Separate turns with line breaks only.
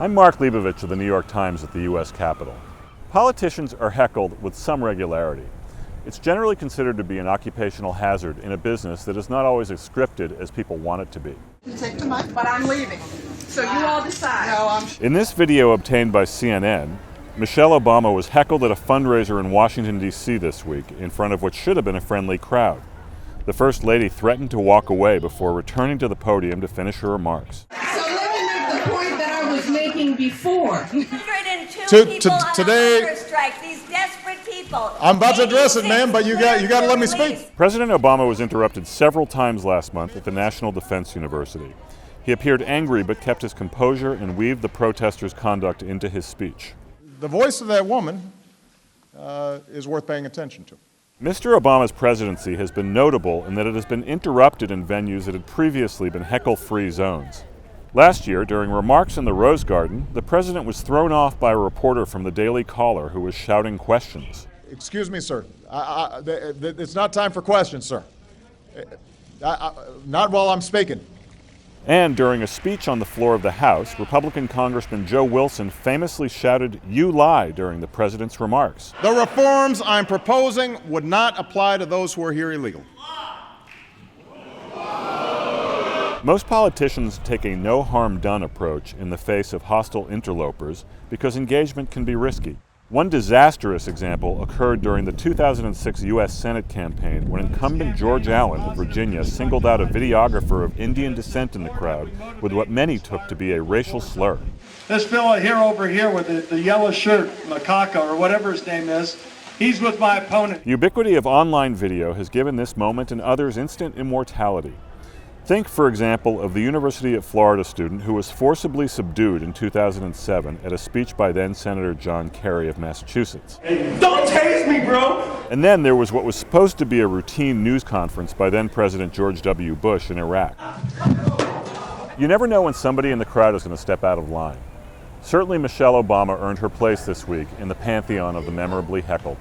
I'm Mark Leibovich of the New York Times at the U.S. Capitol. Politicians are heckled with some regularity. It's generally considered to be an occupational hazard in a business that is not always as scripted as people want it to be.
You take the mic, but I'm leaving. So you all decide. No,
In this video obtained by CNN, Michelle Obama was heckled at a fundraiser in Washington, D.C. this week in front of what should have been a friendly crowd. The First Lady threatened to walk away before returning to the podium to finish her remarks.
So let me make the point that I was making before.
Today,
strike. These desperate people.
I'm about to address it, ma'am, but you got to let me speak.
President Obama was interrupted several times last month at the National Defense University. He appeared angry but kept his composure and weaved the protesters' conduct into his speech.
The voice of that woman is worth paying attention to.
Mr. Obama's presidency has been notable in that it has been interrupted in venues that had previously been heckle-free zones. Last year, during remarks in the Rose Garden, the president was thrown off by a reporter from the Daily Caller who was shouting questions.
Excuse me, sir. It's not time for questions, sir. Not while I'm speaking.
And during a speech on the floor of the House, Republican Congressman Joe Wilson famously shouted, "You lie," during the president's remarks.
The reforms I'm proposing would not apply to those who are here illegally.
Most politicians take a no-harm-done approach in the face of hostile interlopers because engagement can be risky. One disastrous example occurred during the 2006 U.S. Senate campaign when incumbent George Allen of Virginia singled out a videographer of Indian descent in the crowd with what many took to be a racial slur.
This fellow here over here with the yellow shirt, Macaca, or whatever his name is, he's with my opponent.
The ubiquity of online video has given this moment and others instant immortality. Think, for example, of the University of Florida student who was forcibly subdued in 2007 at a speech by then-Senator John Kerry of Massachusetts.
Hey, don't tase me, bro!
And then there was what was supposed to be a routine news conference by then-President George W. Bush in Iraq. You never know when somebody in the crowd is going to step out of line. Certainly Michelle Obama earned her place this week in the pantheon of the memorably heckled.